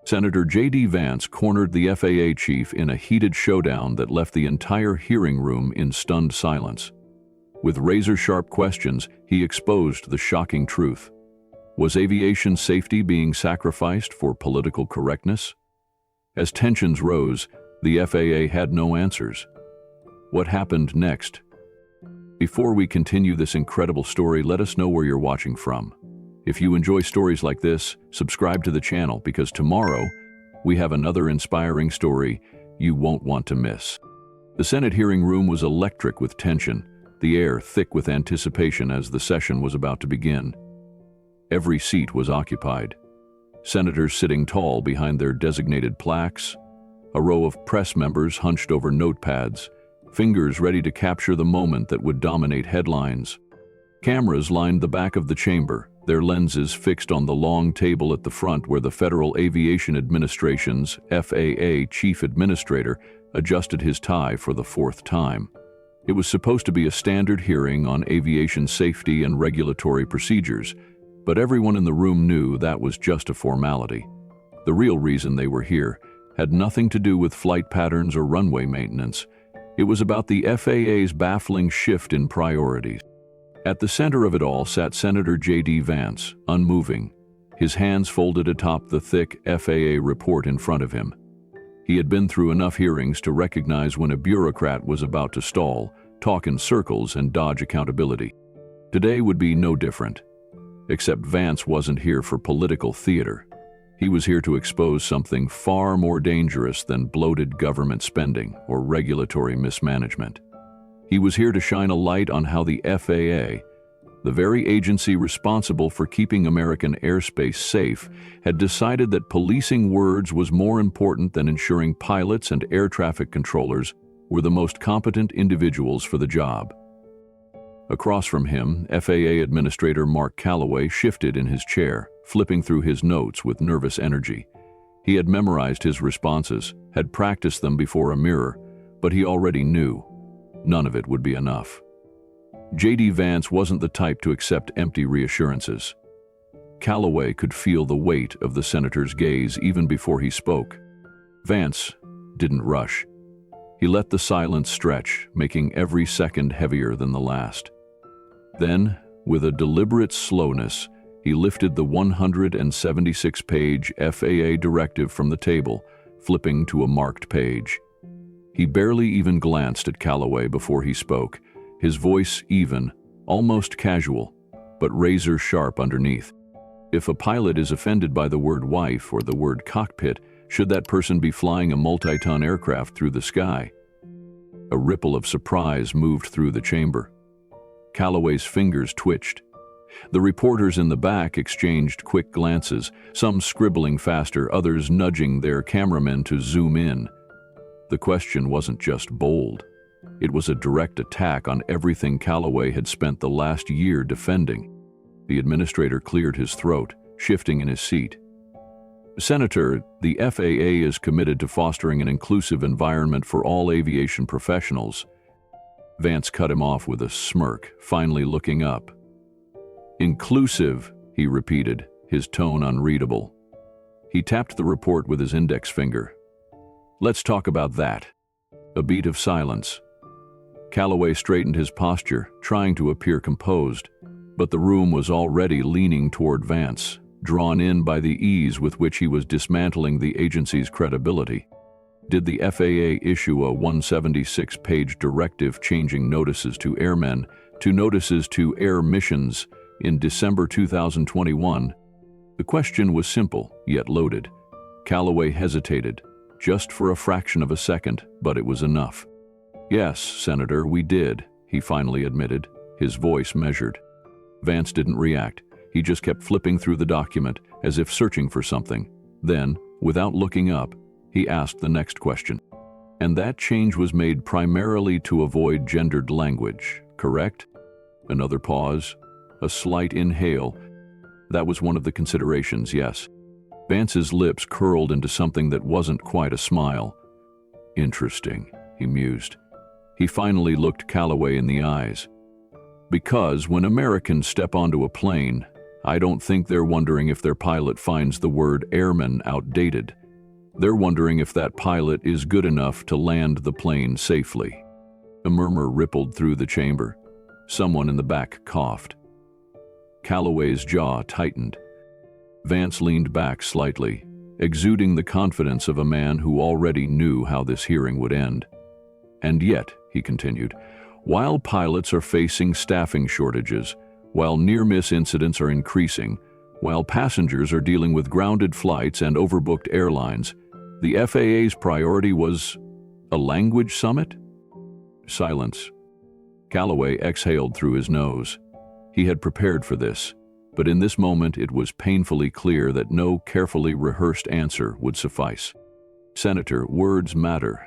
Senator J.D. Vance cornered the FAA chief in a heated showdown that left the entire hearing room in stunned silence. With razor-sharp questions, he exposed the shocking truth. Was aviation safety being sacrificed for political correctness? As tensions rose, the FAA had no answers. What happened next? Before we continue this incredible story, let us know where you're watching from. If you enjoy stories like this, subscribe to the channel because tomorrow we have another inspiring story you won't want to miss. The Senate hearing room was electric with tension, the air thick with anticipation as the session was about to begin. Every seat was occupied. Senators sitting tall behind their designated plaques, a row of press members hunched over notepads, fingers ready to capture the moment that would dominate headlines. Cameras lined the back of the chamber, their lenses fixed on the long table at the front where the Federal Aviation Administration's FAA chief administrator adjusted his tie for the fourth time. It was supposed to be a standard hearing on aviation safety and regulatory procedures, but everyone in the room knew that was just a formality. The real reason they were here had nothing to do with flight patterns or runway maintenance. It was about the FAA's baffling shift in priorities. At the center of it all sat Senator J.D. Vance, unmoving, his hands folded atop the thick FAA report in front of him. He had been through enough hearings to recognize when a bureaucrat was about to stall, talk in circles, and dodge accountability. Today would be no different. Except Vance wasn't here for political theater. He was here to expose something far more dangerous than bloated government spending or regulatory mismanagement. He was here to shine a light on how the FAA, the very agency responsible for keeping American airspace safe, had decided that policing words was more important than ensuring pilots and air traffic controllers were the most competent individuals for the job. Across from him, FAA Administrator Mark Calloway shifted in his chair, flipping through his notes with nervous energy. He had memorized his responses, had practiced them before a mirror, but he already knew none of it would be enough. J.D. Vance wasn't the type to accept empty reassurances. Calloway could feel the weight of the senator's gaze even before he spoke. Vance didn't rush. He let the silence stretch, making every second heavier than the last. Then, with a deliberate slowness, he lifted the 176-page FAA directive from the table, flipping to a marked page. He barely even glanced at Calloway before he spoke, his voice even, almost casual, but razor-sharp underneath. If a pilot is offended by the word wife or the word cockpit, should that person be flying a multi-ton aircraft through the sky? A ripple of surprise moved through the chamber. Calloway's fingers twitched. The reporters in the back exchanged quick glances, some scribbling faster, others nudging their cameramen to zoom in. The question wasn't just bold. It was a direct attack on everything Calloway had spent the last year defending. The administrator cleared his throat, shifting in his seat. Senator, the FAA is committed to fostering an inclusive environment for all aviation professionals. Vance cut him off with a smirk, finally looking up. Inclusive, he repeated, his tone unreadable. He tapped the report with his index finger. Let's talk about that. A beat of silence. Calloway straightened his posture, trying to appear composed, but the room was already leaning toward Vance, drawn in by the ease with which he was dismantling the agency's credibility. Did the FAA issue a 176-page directive changing notices to airmen to notices to air missions in December 2021? The question was simple, yet loaded. Calloway hesitated, just for a fraction of a second, but it was enough. Yes, Senator, we did, he finally admitted, his voice measured. Vance didn't react. He just kept flipping through the document, as if searching for something. Then, without looking up, he asked the next question. And that change was made primarily to avoid gendered language, correct? Another pause, a slight inhale. That was one of the considerations, yes. Vance's lips curled into something that wasn't quite a smile. Interesting, he mused. He finally looked Calloway in the eyes. Because when Americans step onto a plane, I don't think they're wondering if their pilot finds the word airman outdated. They're wondering if that pilot is good enough to land the plane safely. A murmur rippled through the chamber. Someone in the back coughed. Calloway's jaw tightened. Vance leaned back slightly, exuding the confidence of a man who already knew how this hearing would end. And yet, he continued, while pilots are facing staffing shortages, while near-miss incidents are increasing, while passengers are dealing with grounded flights and overbooked airlines, the FAA's priority was a language summit? Silence. Calloway exhaled through his nose. He had prepared for this, but in this moment it was painfully clear that no carefully rehearsed answer would suffice. Senator, words matter.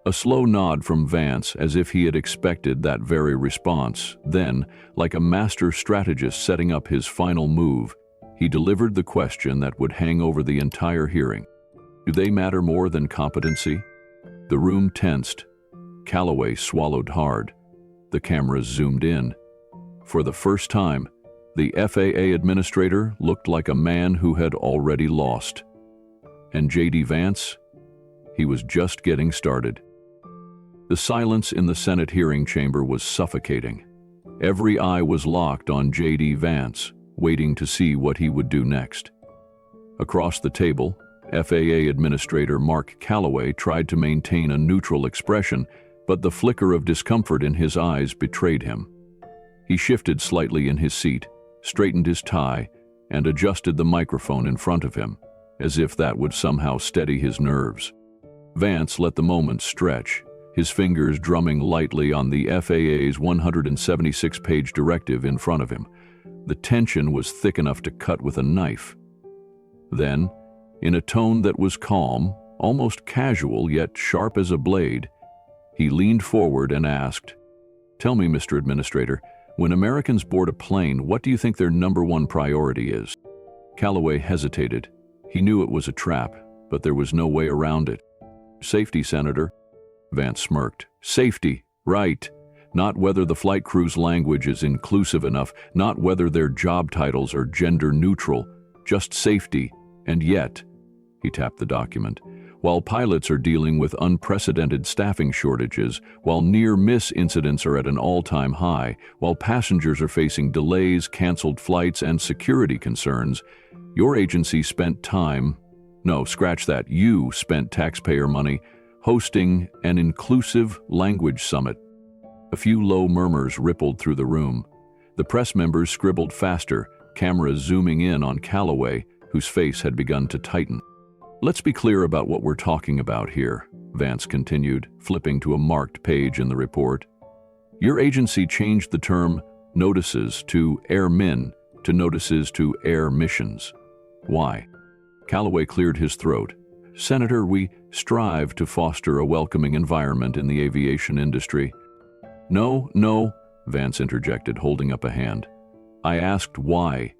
A slow nod from Vance, as if he had expected that very response. Then, like a master strategist setting up his final move, he delivered the question that would hang over the entire hearing. Do they matter more than competency? The room tensed. Calloway swallowed hard. The cameras zoomed in. For the first time, the FAA administrator looked like a man who had already lost. And J.D. Vance? He was just getting started. The silence in the Senate hearing chamber was suffocating. Every eye was locked on J.D. Vance, waiting to see what he would do next. Across the table, FAA Administrator Mark Calloway tried to maintain a neutral expression, but the flicker of discomfort in his eyes betrayed him. He shifted slightly in his seat, straightened his tie, and adjusted the microphone in front of him, as if that would somehow steady his nerves. Vance let the moment stretch, his fingers drumming lightly on the FAA's 176-page directive in front of him. The tension was thick enough to cut with a knife. Then, in a tone that was calm, almost casual yet sharp as a blade, he leaned forward and asked, "Tell me, Mr. Administrator, when Americans board a plane, what do you think their number one priority is?" Calloway hesitated. He knew it was a trap, but there was no way around it. "Safety, Senator." Vance smirked. "Safety, right. Not whether the flight crew's language is inclusive enough, not whether their job titles are gender neutral, just safety. And yet," he tapped the document, "while pilots are dealing with unprecedented staffing shortages, while near-miss incidents are at an all-time high, while passengers are facing delays, canceled flights, and security concerns, your agency spent time, no, scratch that, you spent taxpayer money hosting an inclusive language summit." A few low murmurs rippled through the room. The press members scribbled faster, cameras zooming in on Calloway, whose face had begun to tighten. "Let's be clear about what we're talking about here," Vance continued, flipping to a marked page in the report. "Your agency changed the term notices to airmen to notices to air missions. Why?" Calloway cleared his throat. "Senator, we strive to foster a welcoming environment in the aviation industry." No, Vance interjected, holding up a hand. "I asked why.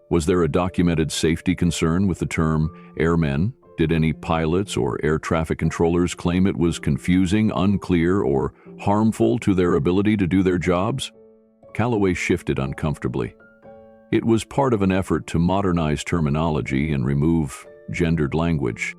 Was there a documented safety concern with the term airmen? Did any pilots or air traffic controllers claim it was confusing, unclear, or harmful to their ability to do their jobs?" Calloway shifted uncomfortably. "It was part of an effort to modernize terminology and remove gendered language."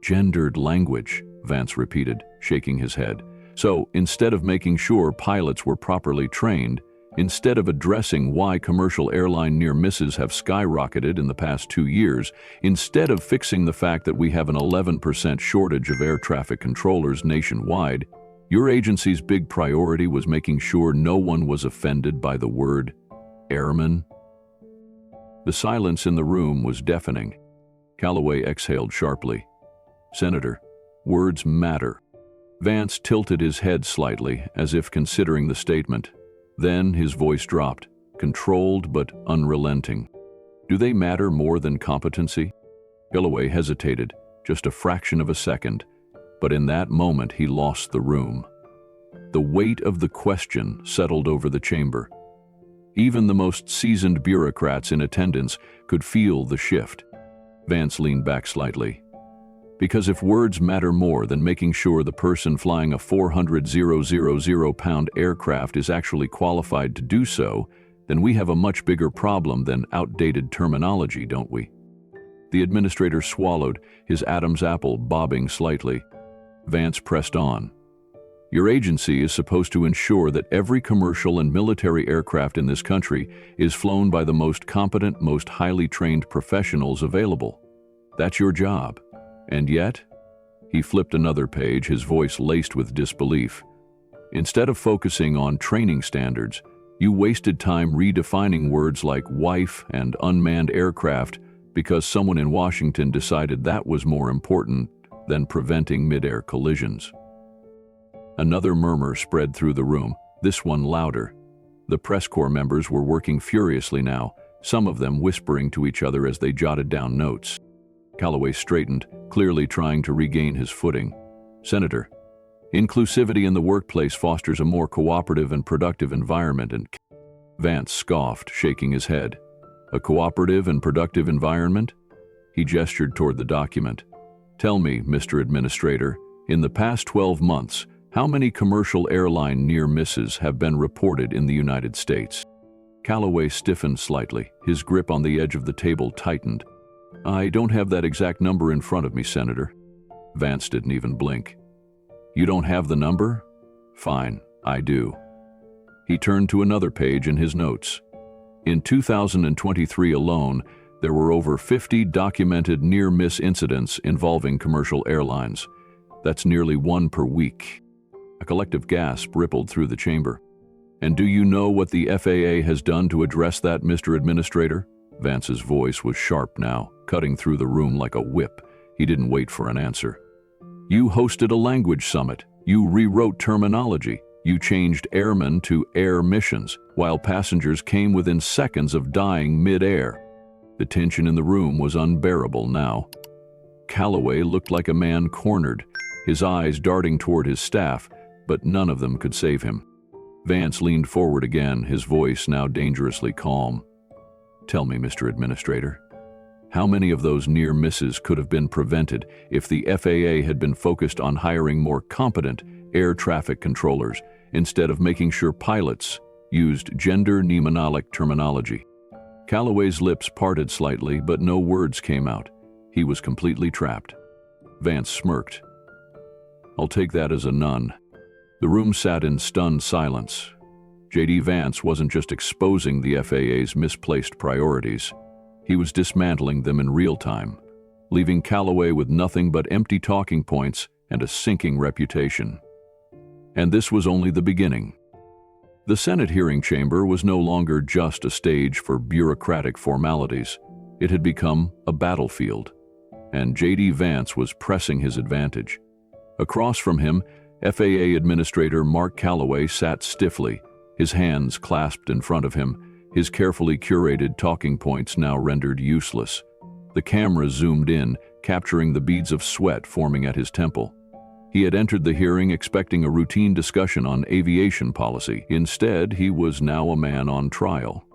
"Gendered language," Vance repeated, shaking his head. "So, instead of making sure pilots were properly trained, instead of addressing why commercial airline near misses have skyrocketed in the past 2 years, instead of fixing the fact that we have an 11% shortage of air traffic controllers nationwide, your agency's big priority was making sure no one was offended by the word airman." The silence in the room was deafening. Calloway exhaled sharply. "Senator, words matter." Vance tilted his head slightly, as if considering the statement. Then his voice dropped, controlled but unrelenting. "Do they matter more than competency?" Calloway hesitated, just a fraction of a second, but in that moment he lost the room. The weight of the question settled over the chamber. Even the most seasoned bureaucrats in attendance could feel the shift. Vance leaned back slightly. "Because if words matter more than making sure the person flying a 400,000-pound aircraft is actually qualified to do so, then we have a much bigger problem than outdated terminology, don't we? The administrator swallowed, his Adam's apple bobbing slightly. Vance pressed on. Your agency is supposed to ensure that every commercial and military aircraft in this country is flown by the most competent, most highly trained professionals available. That's your job. And yet, he flipped another page, his voice laced with disbelief. Instead of focusing on training standards, you wasted time redefining words like wife and unmanned aircraft because someone in Washington decided that was more important than preventing mid-air collisions. Another murmur spread through the room, this one louder. The press corps members were working furiously now, some of them whispering to each other as they jotted down notes. Calloway straightened, clearly trying to regain his footing. Senator, inclusivity in the workplace fosters a more cooperative and productive environment, and Vance scoffed, shaking his head. A cooperative and productive environment? He gestured toward the document. Tell me, Mr. Administrator, in the past 12 months, how many commercial airline near misses have been reported in the United States? Calloway stiffened slightly, his grip on the edge of the table tightened. I don't have that exact number in front of me, Senator. Vance didn't even blink. You don't have the number? Fine, I do. He turned to another page in his notes. In 2023 alone, there were over 50 documented near-miss incidents involving commercial airlines. That's nearly one per week. A collective gasp rippled through the chamber. And do you know what the FAA has done to address that, Mr. Administrator? Vance's voice was sharp now, cutting through the room like a whip. He didn't wait for an answer. You hosted a language summit. You rewrote terminology. You changed airmen to air missions, while passengers came within seconds of dying mid-air. The tension in the room was unbearable now. Calloway looked like a man cornered, his eyes darting toward his staff, but none of them could save him. Vance leaned forward again, his voice now dangerously calm. Tell me, Mr. Administrator, how many of those near misses could have been prevented if the FAA had been focused on hiring more competent air traffic controllers instead of making sure pilots used gender mnemonic terminology? Calloway's lips parted slightly, but no words came out. He was completely trapped. Vance smirked. I'll take that as a none. The room sat in stunned silence. J.D. Vance wasn't just exposing the FAA's misplaced priorities. He was dismantling them in real time, leaving Calloway with nothing but empty talking points and a sinking reputation. And this was only the beginning. The Senate hearing chamber was no longer just a stage for bureaucratic formalities. It had become a battlefield, and J.D. Vance was pressing his advantage. Across from him, FAA Administrator Mark Calloway sat stiffly, his hands clasped in front of him, his carefully curated talking points now rendered useless. The camera zoomed in, capturing the beads of sweat forming at his temple. He had entered the hearing expecting a routine discussion on aviation policy. Instead, he was now a man on trial.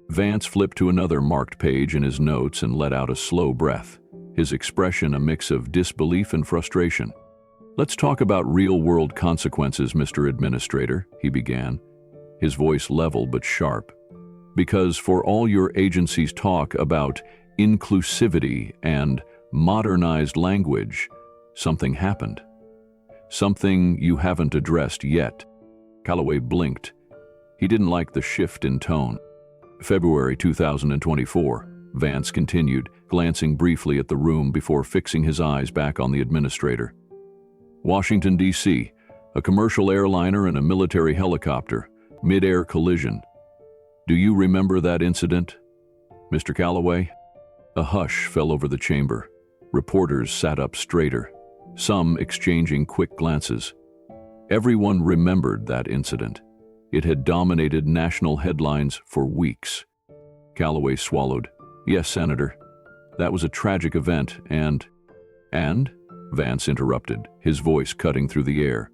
Vance flipped to another marked page in his notes and let out a slow breath, his expression a mix of disbelief and frustration. Let's talk about real-world consequences, Mr. Administrator, he began, his voice level but sharp. Because for all your agency's talk about inclusivity and modernized language, something happened. Something you haven't addressed yet. Calloway blinked. He didn't like the shift in tone. February 2024, Vance continued, glancing briefly at the room before fixing his eyes back on the administrator. Washington, D.C., a commercial airliner and a military helicopter, mid-air collision. Do you remember that incident, Mr. Calloway? A hush fell over the chamber. Reporters sat up straighter, some exchanging quick glances. Everyone remembered that incident. It had dominated national headlines for weeks. Calloway swallowed. Yes, Senator. That was a tragic event, and? Vance interrupted, his voice cutting through the air.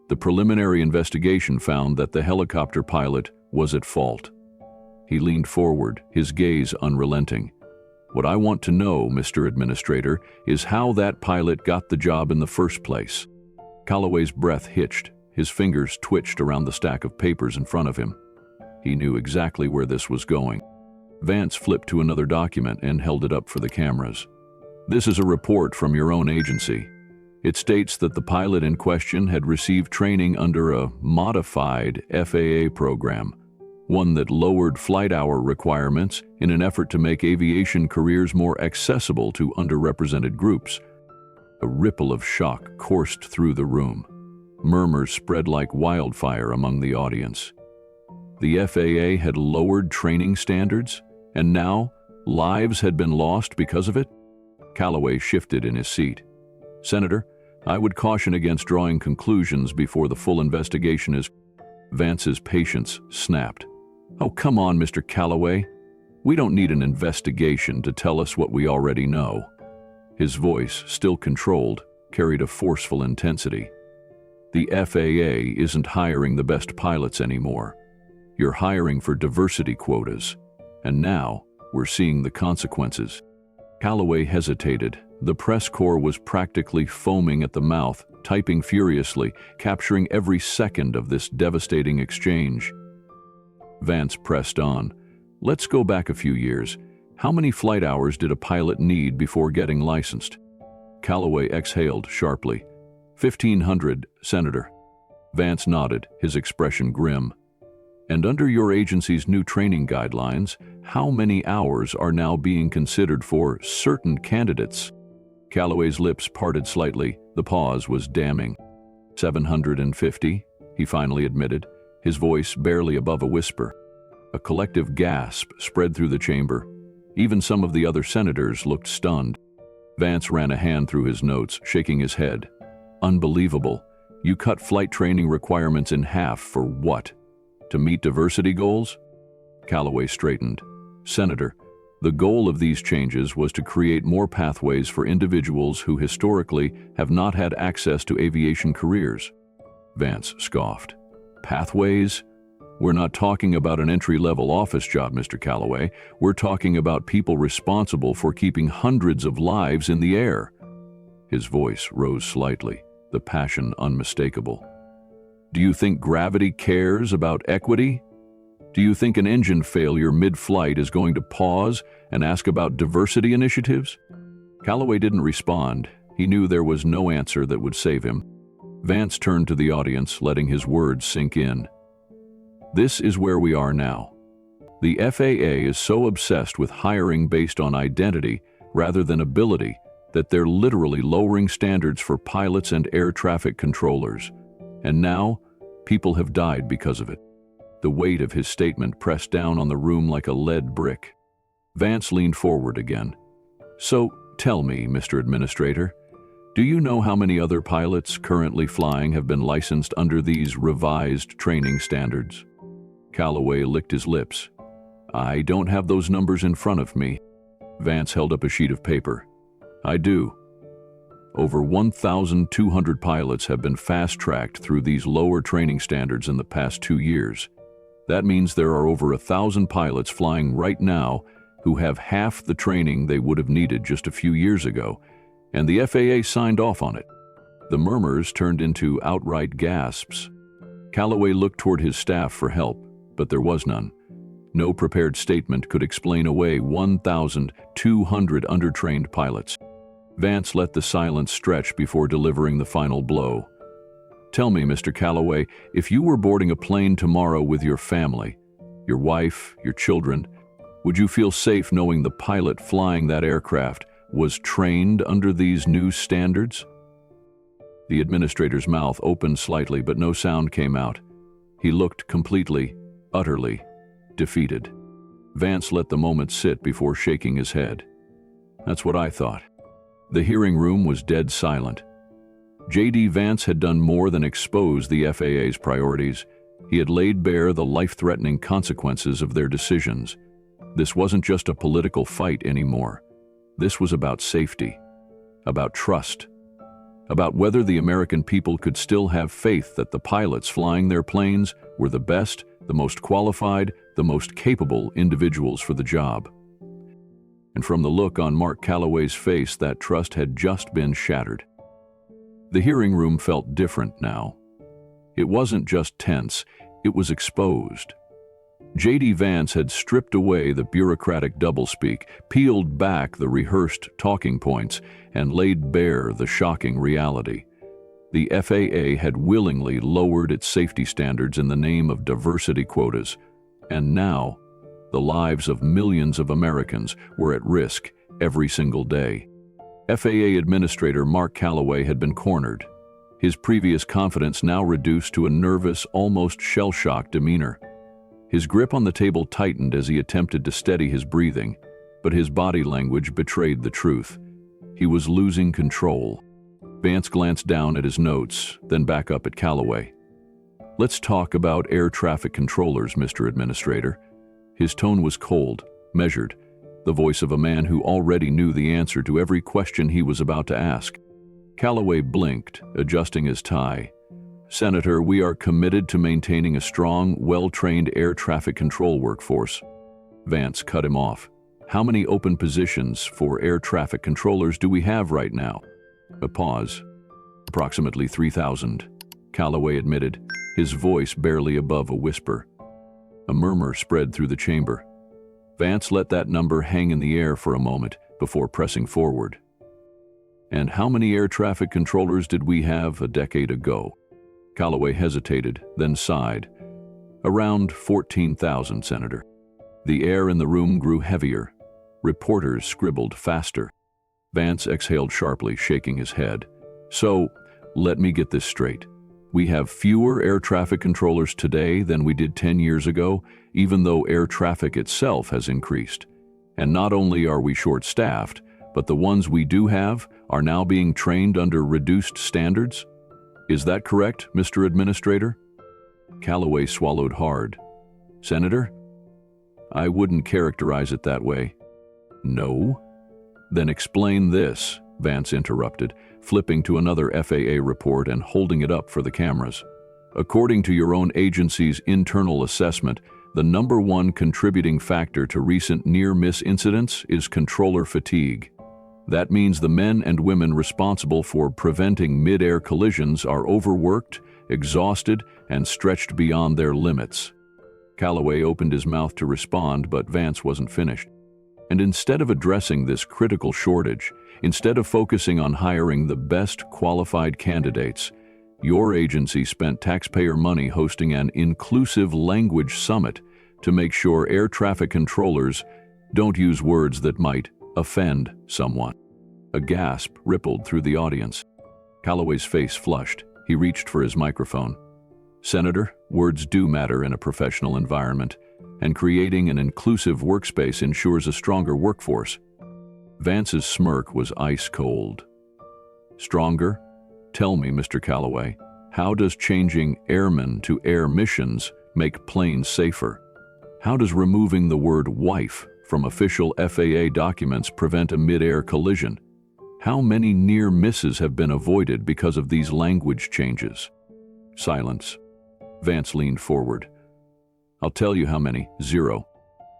The preliminary investigation found that the helicopter pilot was at fault. He leaned forward, his gaze unrelenting. What I want to know, Mr. Administrator, is how that pilot got the job in the first place. Calloway's breath hitched, his fingers twitched around the stack of papers in front of him. He knew exactly where this was going. Vance flipped to another document and held it up for the cameras. "This is a report from your own agency. It states that the pilot in question had received training under a modified FAA program, one that lowered flight hour requirements in an effort to make aviation careers more accessible to underrepresented groups." A ripple of shock coursed through the room. Murmurs spread like wildfire among the audience. The FAA had lowered training standards, and now lives had been lost because of it? Calloway shifted in his seat. "Senator, I would caution against drawing conclusions before the full investigation is..." Vance's patience snapped. "Oh, come on, Mr. Calloway. We don't need an investigation to tell us what we already know." His voice, still controlled, carried a forceful intensity. "The FAA isn't hiring the best pilots anymore. You're hiring for diversity quotas, and now we're seeing the consequences." Calloway hesitated. The press corps was practically foaming at the mouth, typing furiously, capturing every second of this devastating exchange. Vance pressed on. "Let's go back a few years. How many flight hours did a pilot need before getting licensed?" Calloway exhaled sharply. 1,500, Senator." Vance nodded, his expression grim. "And under your agency's new training guidelines, how many hours are now being considered for certain candidates?" Calloway's lips parted slightly. The pause was damning. 750, he finally admitted, his voice barely above a whisper. A collective gasp spread through the chamber. Even some of the other senators looked stunned. Vance ran a hand through his notes, shaking his head. "Unbelievable. You cut flight training requirements in half for what? To meet diversity goals?" Calloway straightened. "Senator, the goal of these changes was to create more pathways for individuals who historically have not had access to aviation careers." Vance scoffed. "Pathways? We're not talking about an entry-level office job, Mr. Calloway. We're talking about people responsible for keeping hundreds of lives in the air." His voice rose slightly, the passion unmistakable. "Do you think gravity cares about equity? Do you think an engine failure mid-flight is going to pause and ask about diversity initiatives?" Calloway didn't respond. He knew there was no answer that would save him. Vance turned to the audience, letting his words sink in. "This is where we are now. The FAA is so obsessed with hiring based on identity rather than ability that they're literally lowering standards for pilots and air traffic controllers. And now, people have died because of it." The weight of his statement pressed down on the room like a lead brick. Vance leaned forward again. "So, tell me, Mr. Administrator, do you know how many other pilots currently flying have been licensed under these revised training standards?" Calloway licked his lips. "I don't have those numbers in front of me." Vance held up a sheet of paper. "I do. Over 1,200 pilots have been fast-tracked through these lower training standards in the past 2 years. That means there are over 1,000 pilots flying right now who have half the training they would have needed just a few years ago, and the FAA signed off on it." The murmurs turned into outright gasps. Calloway looked toward his staff for help, but there was none. No prepared statement could explain away 1,200 undertrained pilots. Vance let the silence stretch before delivering the final blow. "Tell me, Mr. Calloway, if you were boarding a plane tomorrow with your family, your wife, your children, would you feel safe knowing the pilot flying that aircraft was trained under these new standards?" The administrator's mouth opened slightly, but no sound came out. He looked completely, utterly defeated. Vance let the moment sit before shaking his head. "That's what I thought." The hearing room was dead silent. J.D. Vance had done more than expose the FAA's priorities. He had laid bare the life-threatening consequences of their decisions. This wasn't just a political fight anymore. This was about safety, about trust, about whether the American people could still have faith that the pilots flying their planes were the best, the most qualified, the most capable individuals for the job. And from the look on Mark Calloway's face, that trust had just been shattered. The hearing room felt different now. It wasn't just tense, it was exposed. J.D. Vance had stripped away the bureaucratic doublespeak, peeled back the rehearsed talking points, and laid bare the shocking reality. The FAA had willingly lowered its safety standards in the name of diversity quotas, and now the lives of millions of Americans were at risk every single day. FAA Administrator Mark Calloway had been cornered, his previous confidence now reduced to a nervous, almost shell-shocked demeanor. His grip on the table tightened as he attempted to steady his breathing, but his body language betrayed the truth. He was losing control. Vance glanced down at his notes, then back up at Calloway. "Let's talk about air traffic controllers, Mr. Administrator." His tone was cold, measured, the voice of a man who already knew the answer to every question he was about to ask. Calloway blinked, adjusting his tie. "Senator, we are committed to maintaining a strong, well-trained air traffic control workforce." Vance cut him off. "How many open positions for air traffic controllers do we have right now?" A pause. "Approximately 3,000, Calloway admitted, his voice barely above a whisper. A murmur spread through the chamber. Vance let that number hang in the air for a moment before pressing forward. "And how many air traffic controllers did we have a decade ago?" Calloway hesitated, then sighed. "Around 14,000, Senator." The air in the room grew heavier. Reporters scribbled faster. Vance exhaled sharply, shaking his head. "So, let me get this straight. We have fewer air traffic controllers today than we did 10 years ago, even though air traffic itself has increased. And not only are we short-staffed, but the ones we do have are now being trained under reduced standards? Is that correct, Mr. Administrator?" Calloway swallowed hard. "Senator? I wouldn't characterize it that way." "No? Then explain this," Vance interrupted, flipping to another FAA report and holding it up for the cameras. "According to your own agency's internal assessment, the #1 contributing factor to recent near-miss incidents is controller fatigue. That means the men and women responsible for preventing mid-air collisions are overworked, exhausted, and stretched beyond their limits." Calloway opened his mouth to respond, but Vance wasn't finished. "And instead of addressing this critical shortage, instead of focusing on hiring the best qualified candidates, your agency spent taxpayer money hosting an inclusive language summit to make sure air traffic controllers don't use words that might offend someone." A gasp rippled through the audience. Calloway's face flushed. He reached for his microphone. "Senator, words do matter in a professional environment, and creating an inclusive workspace ensures a stronger workforce." Vance's smirk was ice cold. "Stronger? Tell me, Mr. Calloway, how does changing airmen to air missions make planes safer? How does removing the word wife from official FAA documents prevent a mid-air collision? How many near misses have been avoided because of these language changes?" Silence. Vance leaned forward. "I'll tell you how many. 0.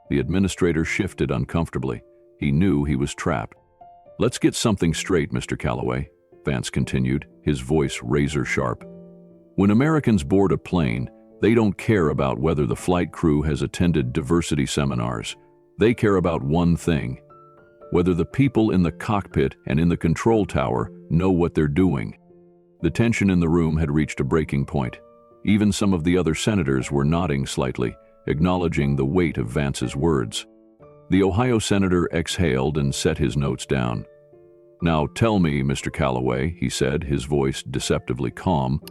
The administrator shifted uncomfortably. He knew he was trapped. "Let's get something straight, Mr. Calloway," Vance continued, his voice razor-sharp. "When Americans board a plane, they don't care about whether the flight crew has attended diversity seminars. They care about one thing: whether the people in the cockpit and in the control tower know what they're doing." The tension in the room had reached a breaking point. Even some of the other senators were nodding slightly, acknowledging the weight of Vance's words. The Ohio senator exhaled and set his notes down. "Now tell me, Mr. Calloway," he said, his voice deceptively calm,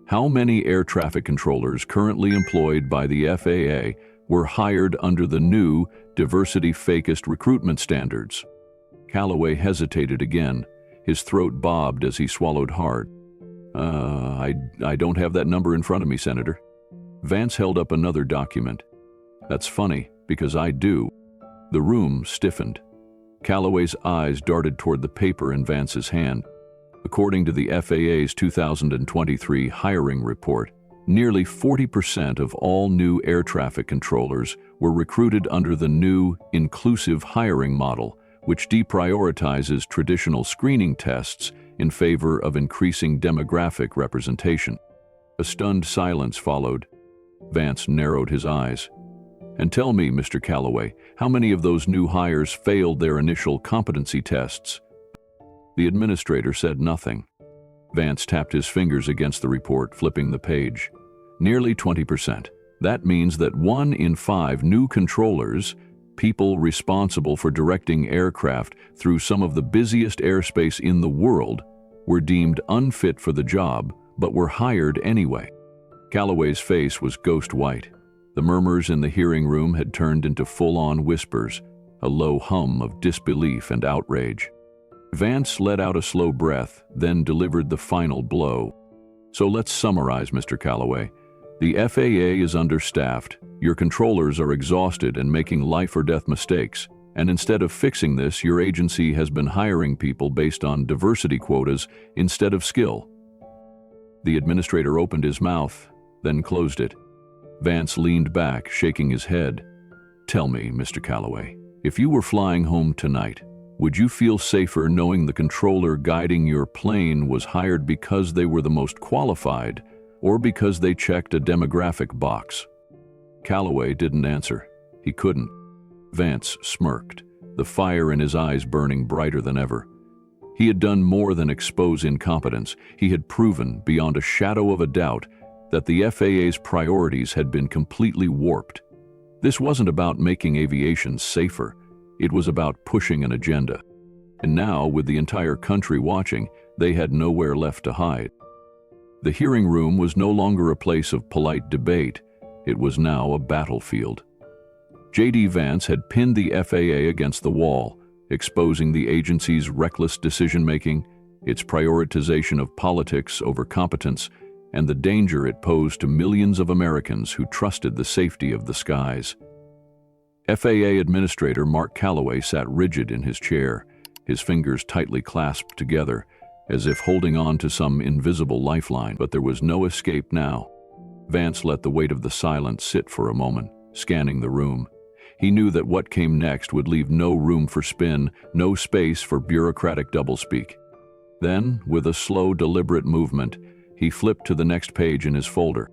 "how many air traffic controllers currently employed by the FAA were hired under the new diversity-focused recruitment standards?" Calloway hesitated again. His throat bobbed as he swallowed hard. I don't have that number in front of me, Senator." Vance held up another document. "That's funny, because I do." The room stiffened. Calloway's eyes darted toward the paper in Vance's hand. According to the FAA's 2023 hiring report, nearly 40% of all new air traffic controllers were recruited under the new inclusive hiring model, which deprioritizes traditional screening tests in favor of increasing demographic representation. A stunned silence followed. Vance narrowed his eyes. And tell me, Mr. Calloway, how many of those new hires failed their initial competency tests? The administrator said nothing. Vance tapped his fingers against the report, flipping the page. Nearly 20%. That means that 1 in 5 new controllers, people responsible for directing aircraft through some of the busiest airspace in the world, were deemed unfit for the job, but were hired anyway. Calloway's face was ghost white. The murmurs in the hearing room had turned into full-on whispers, a low hum of disbelief and outrage. Vance let out a slow breath, then delivered the final blow. So let's summarize, Mr. Calloway. The FAA is understaffed, your controllers are exhausted and making life-or-death mistakes, and instead of fixing this, your agency has been hiring people based on diversity quotas instead of skill. The administrator opened his mouth, then closed it. Vance leaned back, shaking his head. Tell me, Mr. Calloway, if you were flying home tonight, would you feel safer knowing the controller guiding your plane was hired because they were the most qualified, or because they checked a demographic box? Calloway didn't answer. He couldn't. Vance smirked, the fire in his eyes burning brighter than ever. He had done more than expose incompetence. He had proven, beyond a shadow of a doubt, that the FAA's priorities had been completely warped. This wasn't about making aviation safer. It was about pushing an agenda. And now, with the entire country watching, they had nowhere left to hide. The hearing room was no longer a place of polite debate. It was now a battlefield. J.D. Vance had pinned the FAA against the wall, exposing the agency's reckless decision-making, its prioritization of politics over competence, and the danger it posed to millions of Americans who trusted the safety of the skies. FAA Administrator Mark Calloway sat rigid in his chair, his fingers tightly clasped together, as if holding on to some invisible lifeline, but there was no escape now. Vance let the weight of the silence sit for a moment, scanning the room. He knew that what came next would leave no room for spin, no space for bureaucratic doublespeak. Then, with a slow, deliberate movement, he flipped to the next page in his folder.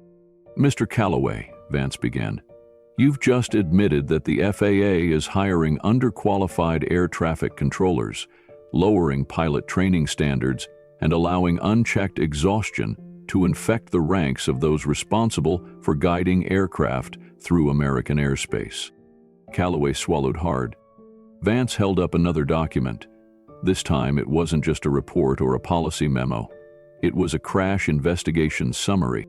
Mr. Calloway, Vance began, you've just admitted that the FAA is hiring underqualified air traffic controllers, lowering pilot training standards, and allowing unchecked exhaustion to infect the ranks of those responsible for guiding aircraft through American airspace. Calloway swallowed hard. Vance held up another document. This time it wasn't just a report or a policy memo. It was a crash investigation summary.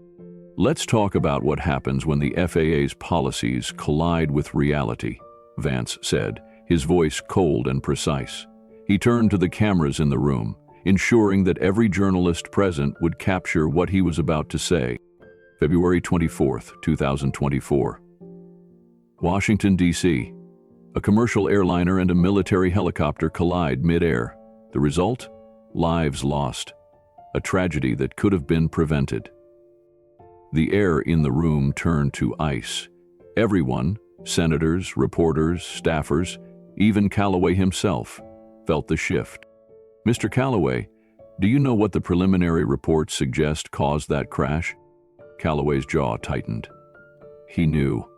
Let's talk about what happens when the FAA's policies collide with reality, Vance said, his voice cold and precise. He turned to the cameras in the room, ensuring that every journalist present would capture what he was about to say. February 24, 2024. Washington, D.C. A commercial airliner and a military helicopter collide mid-air. The result? Lives lost. A tragedy that could have been prevented. The air in the room turned to ice. Everyone, senators, reporters, staffers, even Calloway himself, felt the shift. Mr. Calloway, do you know what the preliminary reports suggest caused that crash? Calloway's jaw tightened. He knew.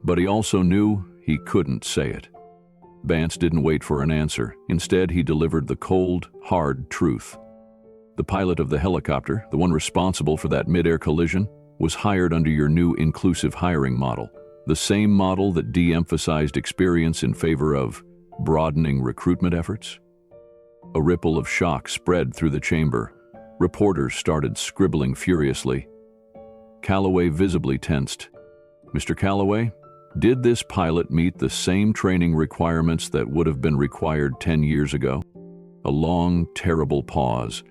But he also knew he couldn't say it. Vance didn't wait for an answer. Instead, he delivered the cold, hard truth. The pilot of the helicopter, the one responsible for that mid-air collision, was hired under your new inclusive hiring model, the same model that de-emphasized experience in favor of broadening recruitment efforts. A ripple of shock spread through the chamber. Reporters started scribbling furiously. Calloway visibly tensed. Mr. Calloway, did this pilot meet the same training requirements that would have been required 10 years ago? A long, terrible pause.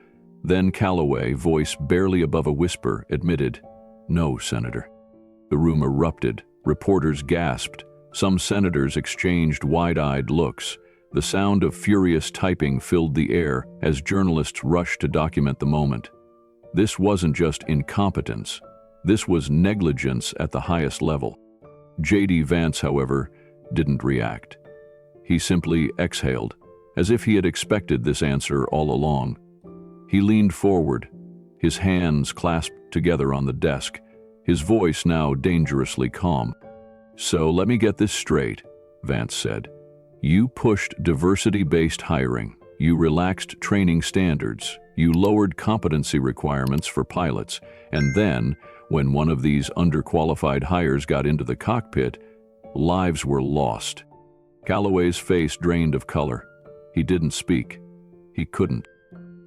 Then Calloway, voice barely above a whisper, admitted, "No, Senator." The room erupted. Reporters gasped. Some senators exchanged wide-eyed looks. The sound of furious typing filled the air as journalists rushed to document the moment. This wasn't just incompetence. This was negligence at the highest level. J.D. Vance, however, didn't react. He simply exhaled, as if he had expected this answer all along. He leaned forward, his hands clasped together on the desk, his voice now dangerously calm. "So let me get this straight," Vance said. "You pushed diversity-based hiring, you relaxed training standards, you lowered competency requirements for pilots, and then, when one of these underqualified hires got into the cockpit, lives were lost." Calloway's face drained of color. He didn't speak. He couldn't.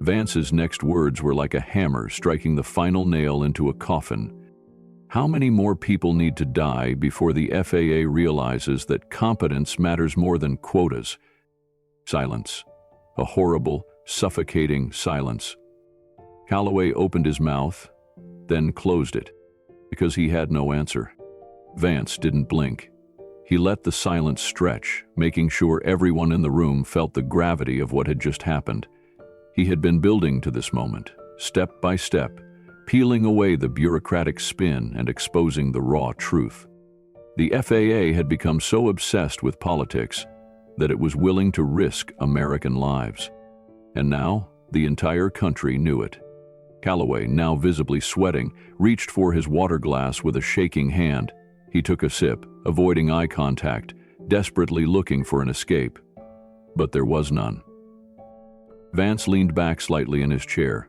Vance's next words were like a hammer striking the final nail into a coffin. How many more people need to die before the FAA realizes that competence matters more than quotas? Silence. A horrible, suffocating silence. Calloway opened his mouth, then closed it, because he had no answer. Vance didn't blink. He let the silence stretch, making sure everyone in the room felt the gravity of what had just happened. He had been building to this moment, step by step, peeling away the bureaucratic spin and exposing the raw truth. The FAA had become so obsessed with politics that it was willing to risk American lives. And now, the entire country knew it. Calloway, now visibly sweating, reached for his water glass with a shaking hand. He took a sip, avoiding eye contact, desperately looking for an escape. But there was none. Vance leaned back slightly in his chair.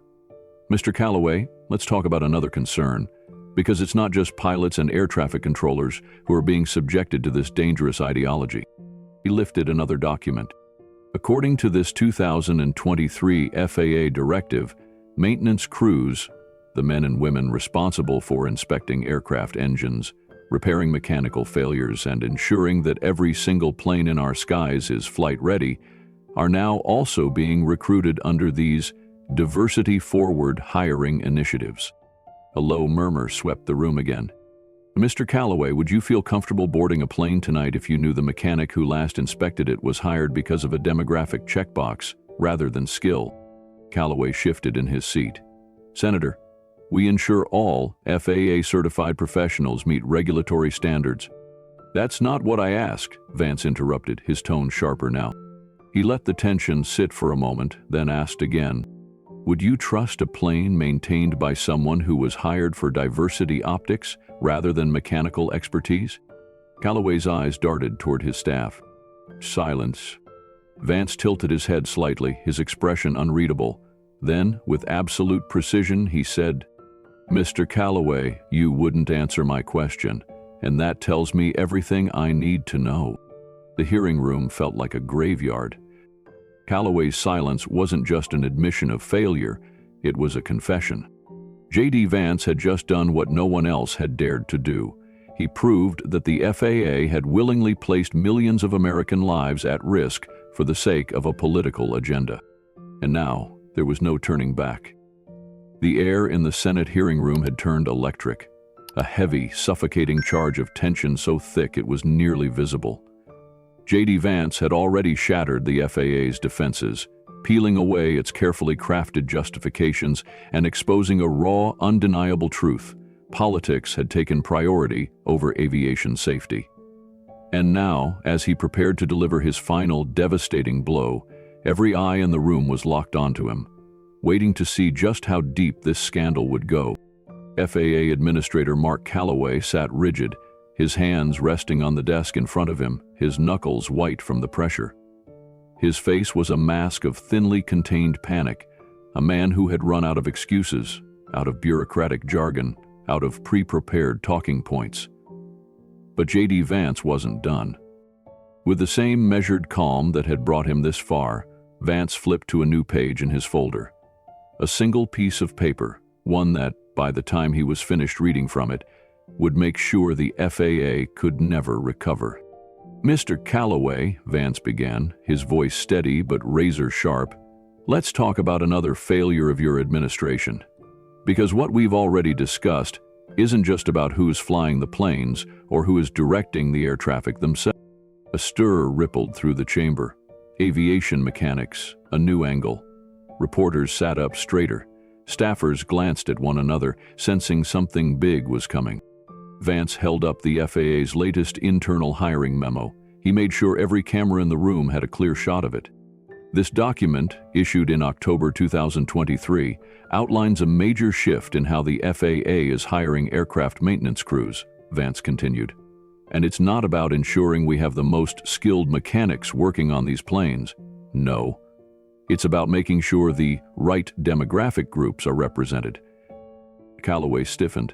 "Mr. Calloway, let's talk about another concern, because it's not just pilots and air traffic controllers who are being subjected to this dangerous ideology." He lifted another document. According to this 2023 FAA directive, maintenance crews, the men and women responsible for inspecting aircraft engines, repairing mechanical failures, and ensuring that every single plane in our skies is flight-ready, are now also being recruited under these diversity-forward hiring initiatives. A low murmur swept the room again. "Mr. Calloway, would you feel comfortable boarding a plane tonight if you knew the mechanic who last inspected it was hired because of a demographic checkbox rather than skill?" Calloway shifted in his seat. "Senator, we ensure all FAA-certified professionals meet regulatory standards." "That's not what I asked," Vance interrupted, his tone sharper now. He let the tension sit for a moment, then asked again, "Would you trust a plane maintained by someone who was hired for diversity optics rather than mechanical expertise?" Calloway's eyes darted toward his staff. Silence. Vance tilted his head slightly, his expression unreadable. Then, with absolute precision, he said, "Mr. Calloway, you wouldn't answer my question, and that tells me everything I need to know." The hearing room felt like a graveyard. Calloway's silence wasn't just an admission of failure, it was a confession. J.D. Vance had just done what no one else had dared to do. He proved that the FAA had willingly placed millions of American lives at risk for the sake of a political agenda. And now, there was no turning back. The air in the Senate hearing room had turned electric, a heavy, suffocating charge of tension so thick it was nearly visible. J.D. Vance had already shattered the FAA's defenses, peeling away its carefully crafted justifications and exposing a raw, undeniable truth. Politics had taken priority over aviation safety. And now, as he prepared to deliver his final devastating blow, every eye in the room was locked onto him, waiting to see just how deep this scandal would go. FAA Administrator Mark Calloway sat rigid, his hands resting on the desk in front of him, his knuckles white from the pressure. His face was a mask of thinly contained panic, a man who had run out of excuses, out of bureaucratic jargon, out of pre-prepared talking points. But J.D. Vance wasn't done. With the same measured calm that had brought him this far, Vance flipped to a new page in his folder. A single piece of paper, one that, by the time he was finished reading from it, would make sure the FAA could never recover. "Mr. Calloway," Vance began, his voice steady but razor-sharp, "let's talk about another failure of your administration. Because what we've already discussed isn't just about who's flying the planes or who is directing the air traffic themselves." A stir rippled through the chamber. Aviation mechanics, a new angle. Reporters sat up straighter. Staffers glanced at one another, sensing something big was coming. Vance held up the FAA's latest internal hiring memo. He made sure every camera in the room had a clear shot of it. This document, issued in October 2023, outlines a major shift in how the FAA is hiring aircraft maintenance crews, Vance continued. And it's not about ensuring we have the most skilled mechanics working on these planes. No. It's about making sure the right demographic groups are represented. Calloway stiffened.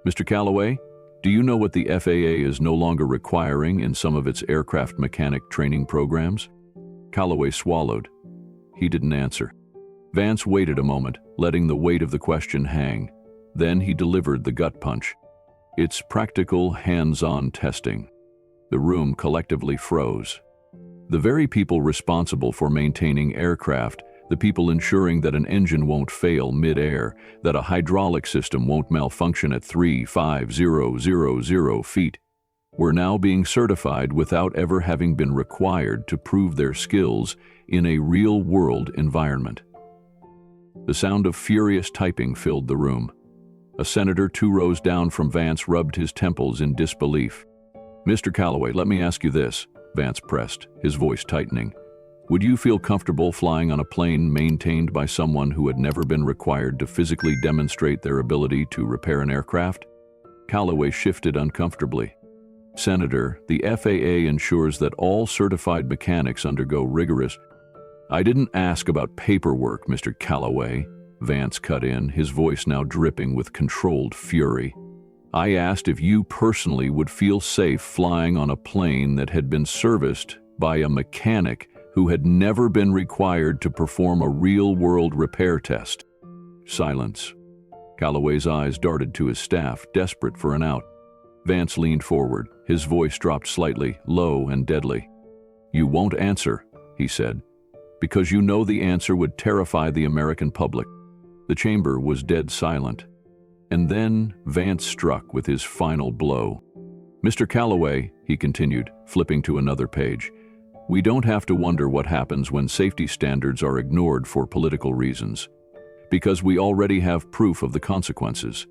Mr. Calloway, do you know what the FAA is no longer requiring in some of its aircraft mechanic training programs? Calloway swallowed. He didn't answer. Vance waited a moment, letting the weight of the question hang. Then he delivered the gut punch. It's practical, hands-on testing. The room collectively froze. The very people responsible for maintaining aircraft, the people ensuring that an engine won't fail mid-air, that a hydraulic system won't malfunction at 3,500 feet, were now being certified without ever having been required to prove their skills in a real-world environment. The sound of furious typing filled the room. A senator 2 rows down from Vance rubbed his temples in disbelief. Mr. Calloway, let me ask you this, Vance pressed, his voice tightening. Would you feel comfortable flying on a plane maintained by someone who had never been required to physically demonstrate their ability to repair an aircraft? Calloway shifted uncomfortably. Senator, the FAA ensures that all certified mechanics undergo rigorous— I didn't ask about paperwork, Mr. Calloway, Vance cut in, his voice now dripping with controlled fury. I asked if you personally would feel safe flying on a plane that had been serviced by a mechanic who had never been required to perform a real-world repair test. Silence. Calloway's eyes darted to his staff, desperate for an out. Vance leaned forward, his voice dropped slightly, low and deadly. You won't answer, he said, because you know the answer would terrify the American public. The chamber was dead silent. And then Vance struck with his final blow. Mr. Calloway, he continued, flipping to another page, we don't have to wonder what happens when safety standards are ignored for political reasons, because we already have proof of the consequences.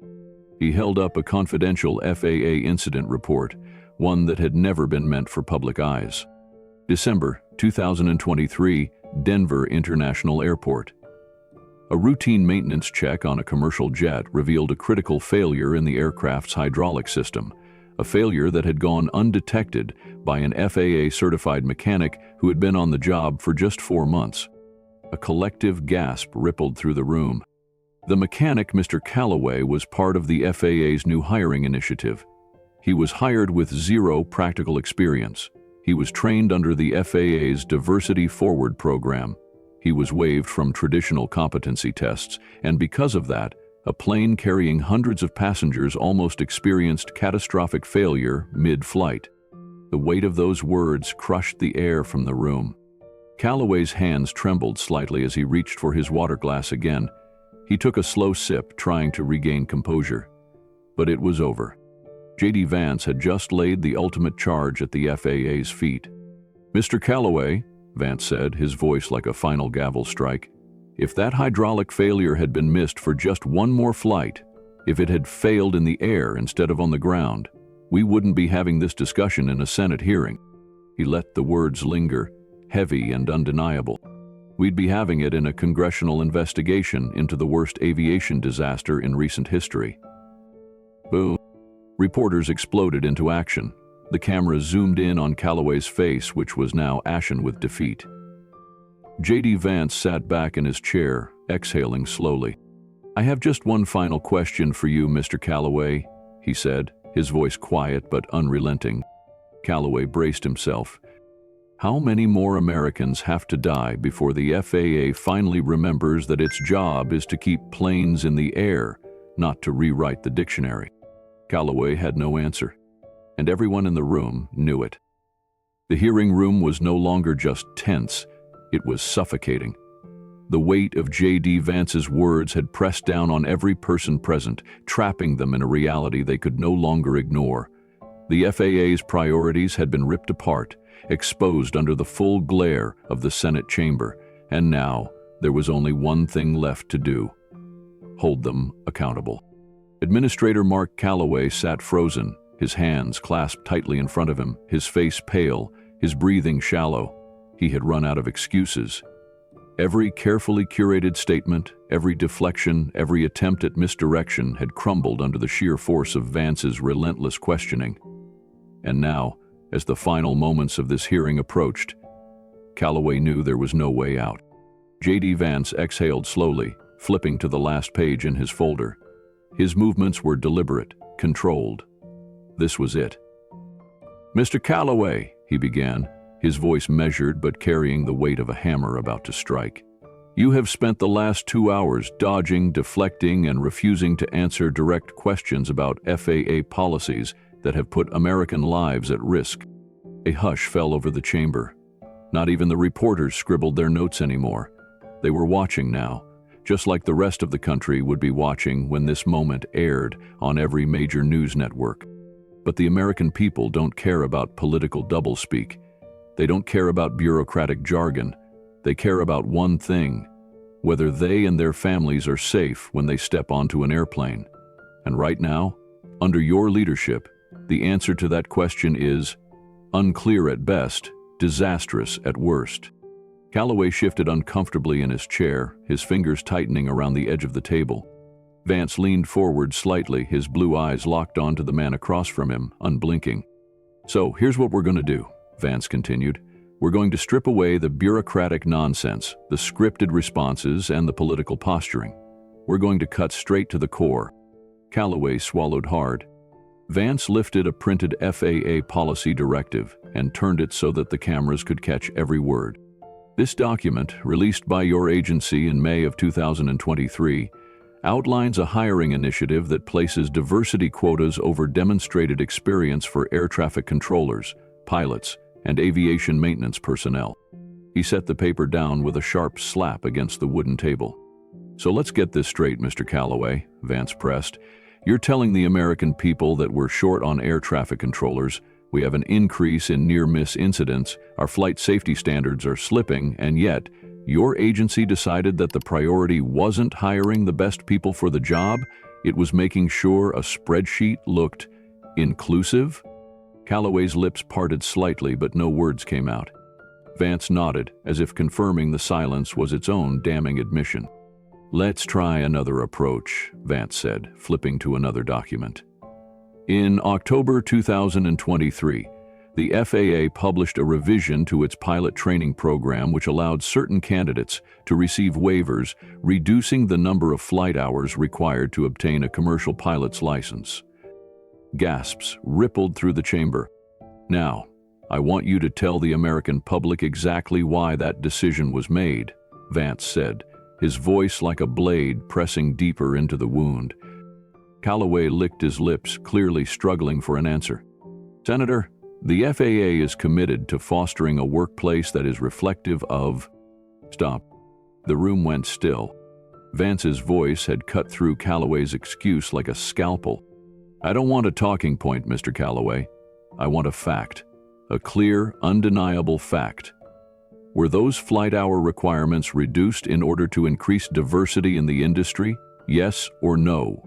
He held up a confidential FAA incident report, one that had never been meant for public eyes. December 2023, Denver International Airport. A routine maintenance check on a commercial jet revealed a critical failure in the aircraft's hydraulic system, a failure that had gone undetected by an FAA-certified mechanic who had been on the job for just 4 months. A collective gasp rippled through the room. The mechanic, Mr. Calloway, was part of the FAA's new hiring initiative. He was hired with 0 practical experience. He was trained under the FAA's Diversity Forward program. He was waived from traditional competency tests, and because of that, a plane carrying hundreds of passengers almost experienced catastrophic failure mid-flight. The weight of those words crushed the air from the room. Calloway's hands trembled slightly as he reached for his water glass again. He took a slow sip, trying to regain composure. But it was over. J.D. Vance had just laid the ultimate charge at the FAA's feet. Mr. Calloway, Vance said, his voice like a final gavel strike, if that hydraulic failure had been missed for just one more flight, if it had failed in the air instead of on the ground, we wouldn't be having this discussion in a Senate hearing. He let the words linger, heavy and undeniable. We'd be having it in a congressional investigation into the worst aviation disaster in recent history. Boom. Reporters exploded into action. The camera zoomed in on Calloway's face, which was now ashen with defeat. J.D. Vance sat back in his chair, exhaling slowly. I have just one final question for you, Mr. Calloway, he said, his voice quiet but unrelenting. Calloway braced himself. How many more Americans have to die before the FAA finally remembers that its job is to keep planes in the air, not to rewrite the dictionary? Calloway had no answer, and everyone in the room knew it. The hearing room was no longer just tense, it was suffocating. The weight of J.D. Vance's words had pressed down on every person present, trapping them in a reality they could no longer ignore. The FAA's priorities had been ripped apart, exposed under the full glare of the Senate chamber, and now there was only one thing left to do: hold them accountable. Administrator Mark Calloway sat frozen, his hands clasped tightly in front of him, his face pale, his breathing shallow. He had run out of excuses. Every carefully curated statement, every deflection, every attempt at misdirection had crumbled under the sheer force of Vance's relentless questioning. And now, as the final moments of this hearing approached, Calloway knew there was no way out. J.D. Vance exhaled slowly, flipping to the last page in his folder. His movements were deliberate, controlled. This was it. "Mr. Calloway," he began, his voice measured but carrying the weight of a hammer about to strike. "You have spent the last 2 hours dodging, deflecting, and refusing to answer direct questions about FAA policies that have put American lives at risk." A hush fell over the chamber. Not even the reporters scribbled their notes anymore. They were watching now, just like the rest of the country would be watching when this moment aired on every major news network. But the American people don't care about political doublespeak. They don't care about bureaucratic jargon. They care about one thing: whether they and their families are safe when they step onto an airplane. And right now, under your leadership, the answer to that question is unclear at best, disastrous at worst. Calloway shifted uncomfortably in his chair, his fingers tightening around the edge of the table. Vance leaned forward slightly, his blue eyes locked onto the man across from him, unblinking. "So, here's what we're going to do," Vance continued. "We're going to strip away the bureaucratic nonsense, the scripted responses, and the political posturing. We're going to cut straight to the core." Calloway swallowed hard. Vance lifted a printed FAA policy directive and turned it so that the cameras could catch every word. "This document, released by your agency in May of 2023, outlines a hiring initiative that places diversity quotas over demonstrated experience for air traffic controllers, pilots, and aviation maintenance personnel." He set the paper down with a sharp slap against the wooden table. "So let's get this straight, Mr. Calloway," Vance pressed. "You're telling the American people that we're short on air traffic controllers, we have an increase in near-miss incidents, our flight safety standards are slipping, and yet, your agency decided that the priority wasn't hiring the best people for the job, it was making sure a spreadsheet looked inclusive?" Calloway's lips parted slightly, but no words came out. Vance nodded, as if confirming the silence was its own damning admission. "Let's try another approach," Vance said, flipping to another document. In October 2023, the FAA published a revision to its pilot training program which allowed certain candidates to receive waivers, reducing the number of flight hours required to obtain a commercial pilot's license. Gasps rippled through the chamber. "Now, I want you to tell the American public exactly why that decision was made," Vance said, his voice like a blade pressing deeper into the wound. Calloway licked his lips, clearly struggling for an answer. "Senator, the FAA is committed to fostering a workplace that is reflective of—" Stop. The room went still. Vance's voice had cut through Calloway's excuse like a scalpel. "I don't want a talking point, Mr. Calloway. I want a fact. A clear, undeniable fact. Were those flight hour requirements reduced in order to increase diversity in the industry? Yes or no?"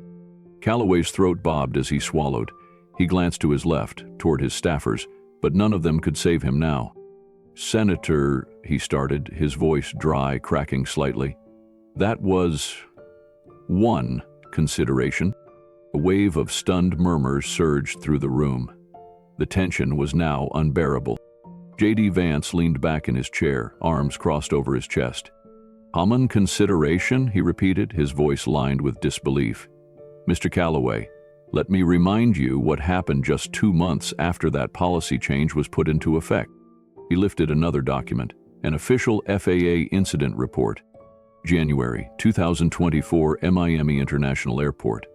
Calloway's throat bobbed as he swallowed. He glanced to his left, toward his staffers, but none of them could save him now. "Senator," he started, his voice dry, cracking slightly. "That was one consideration." A wave of stunned murmurs surged through the room. The tension was now unbearable. J.D. Vance leaned back in his chair, arms crossed over his chest. "Common consideration?" he repeated, his voice lined with disbelief. "Mr. Calloway, let me remind you what happened just 2 months after that policy change was put into effect." He lifted another document, an official FAA incident report. January 2024, Miami International Airport.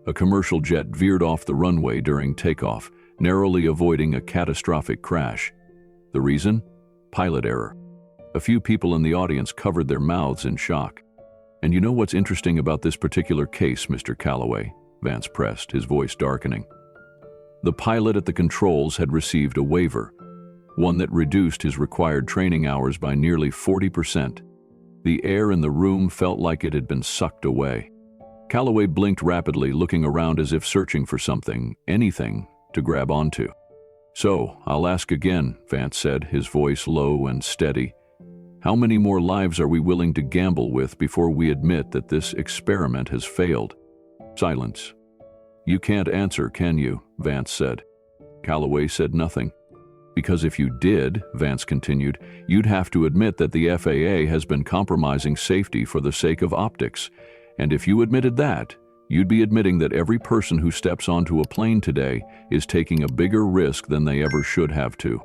A commercial jet veered off the runway during takeoff, narrowly avoiding a catastrophic crash. The reason? Pilot error. A few people in the audience covered their mouths in shock. "And you know what's interesting about this particular case, Mr. Calloway?" Vance pressed, his voice darkening. "The pilot at the controls had received a waiver, one that reduced his required training hours by nearly 40%. The air in the room felt like it had been sucked away." Calloway blinked rapidly, looking around as if searching for something, anything, to grab onto. "So, I'll ask again," Vance said, his voice low and steady. "How many more lives are we willing to gamble with before we admit that this experiment has failed?" Silence. "You can't answer, can you?" Vance said. Calloway said nothing. Because if you did, Vance continued, you'd have to admit that the FAA has been compromising safety for the sake of optics. And if you admitted that, you'd be admitting that every person who steps onto a plane today is taking a bigger risk than they ever should have to.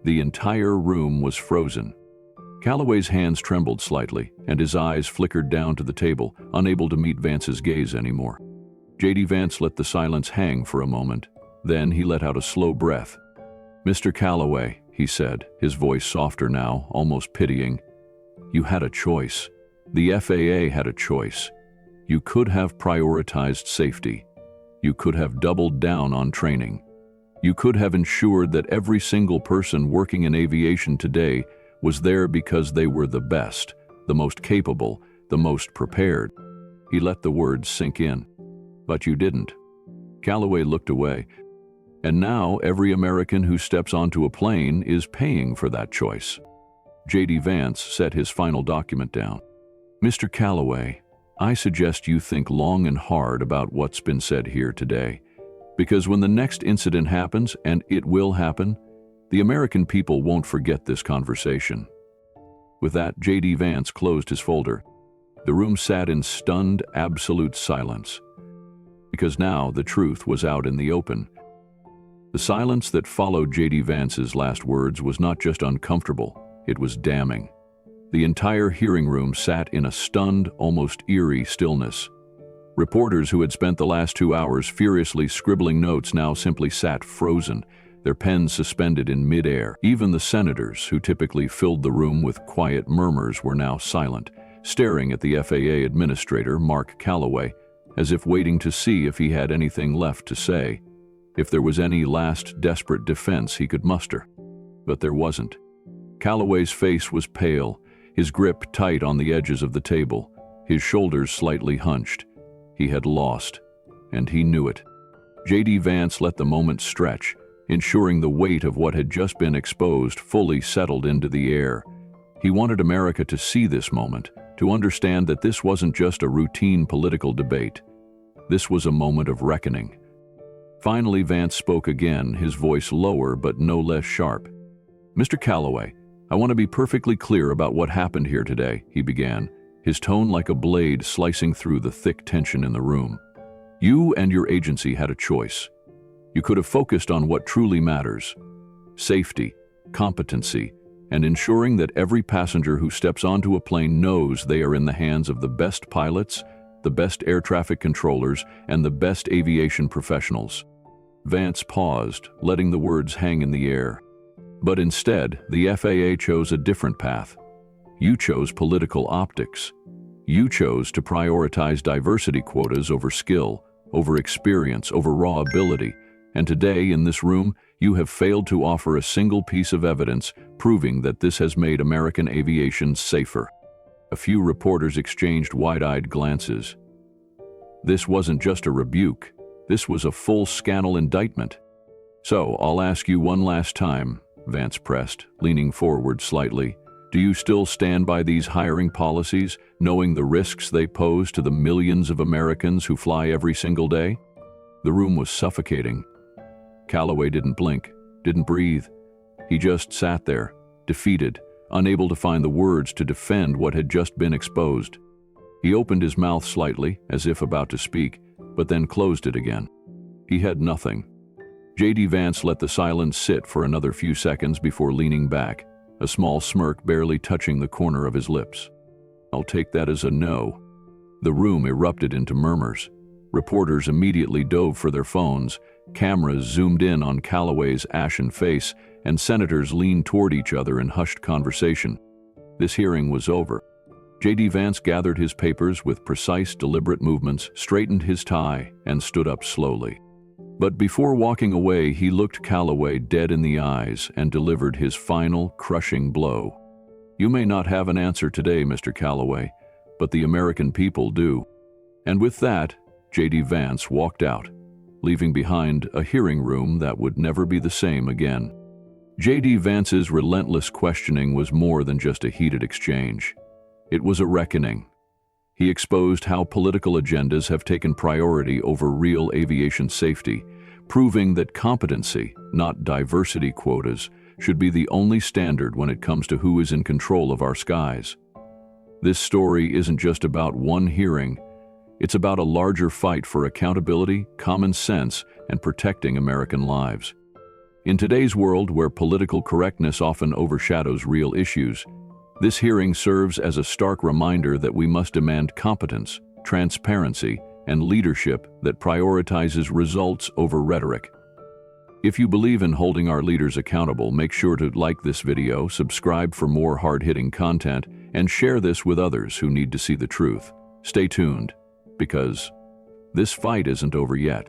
The entire room was frozen. Calloway's hands trembled slightly, and his eyes flickered down to the table, unable to meet Vance's gaze anymore. J.D. Vance let the silence hang for a moment. Then he let out a slow breath. "Mr. Calloway," he said, his voice softer now, almost pitying, "you had a choice. The FAA had a choice. You could have prioritized safety. You could have doubled down on training. You could have ensured that every single person working in aviation today was there because they were the best, the most capable, the most prepared." He let the words sink in. "But you didn't." Calloway looked away. "And now every American who steps onto a plane is paying for that choice." J.D. Vance set his final document down. "Mr. Calloway, I suggest you think long and hard about what's been said here today. Because when the next incident happens, and it will happen, the American people won't forget this conversation." With that, J.D. Vance closed his folder. The room sat in stunned, absolute silence. Because now the truth was out in the open. The silence that followed J.D. Vance's last words was not just uncomfortable, it was damning. The entire hearing room sat in a stunned, almost eerie stillness. Reporters who had spent the last 2 hours furiously scribbling notes now simply sat frozen, their pens suspended in midair. Even the senators, who typically filled the room with quiet murmurs, were now silent, staring at the FAA administrator, Mark Calloway, as if waiting to see if he had anything left to say, if there was any last desperate defense he could muster. But there wasn't. Calloway's face was pale, his grip tight on the edges of the table, his shoulders slightly hunched. He had lost, and he knew it. J.D. Vance let the moment stretch, ensuring the weight of what had just been exposed fully settled into the air. He wanted America to see this moment, to understand that this wasn't just a routine political debate. This was a moment of reckoning. Finally, Vance spoke again, his voice lower but no less sharp. "Mr. Calloway, I want to be perfectly clear about what happened here today," he began, his tone like a blade slicing through the thick tension in the room. "You and your agency had a choice. You could have focused on what truly matters: safety, competency, and ensuring that every passenger who steps onto a plane knows they are in the hands of the best pilots, the best air traffic controllers, and the best aviation professionals." Vance paused, letting the words hang in the air. "But instead, the FAA chose a different path. You chose political optics. You chose to prioritize diversity quotas over skill, over experience, over raw ability. And today, in this room, you have failed to offer a single piece of evidence proving that this has made American aviation safer." A few reporters exchanged wide-eyed glances. This wasn't just a rebuke. This was a full-scandal indictment. "So, I'll ask you one last time," Vance pressed, leaning forward slightly. "Do you still stand by these hiring policies, knowing the risks they pose to the millions of Americans who fly every single day?" The room was suffocating. Calloway didn't blink, didn't breathe. He just sat there, defeated, unable to find the words to defend what had just been exposed. He opened his mouth slightly, as if about to speak, but then closed it again. He had nothing. J.D. Vance let the silence sit for another few seconds before leaning back, a small smirk barely touching the corner of his lips. "I'll take that as a no." The room erupted into murmurs. Reporters immediately dove for their phones, cameras zoomed in on Calloway's ashen face, and senators leaned toward each other in hushed conversation. This hearing was over. J.D. Vance gathered his papers with precise, deliberate movements, straightened his tie, and stood up slowly. But before walking away, he looked Calloway dead in the eyes and delivered his final, crushing blow. "You may not have an answer today, Mr. Calloway, but the American people do." And with that, J.D. Vance walked out, leaving behind a hearing room that would never be the same again. J.D. Vance's relentless questioning was more than just a heated exchange. It was a reckoning. He exposed how political agendas have taken priority over real aviation safety, proving that competency, not diversity quotas, should be the only standard when it comes to who is in control of our skies. This story isn't just about one hearing, it's about a larger fight for accountability, common sense, and protecting American lives. In today's world where political correctness often overshadows real issues, this hearing serves as a stark reminder that we must demand competence, transparency, and leadership that prioritizes results over rhetoric. If you believe in holding our leaders accountable, make sure to like this video, subscribe for more hard-hitting content, and share this with others who need to see the truth. Stay tuned, because this fight isn't over yet.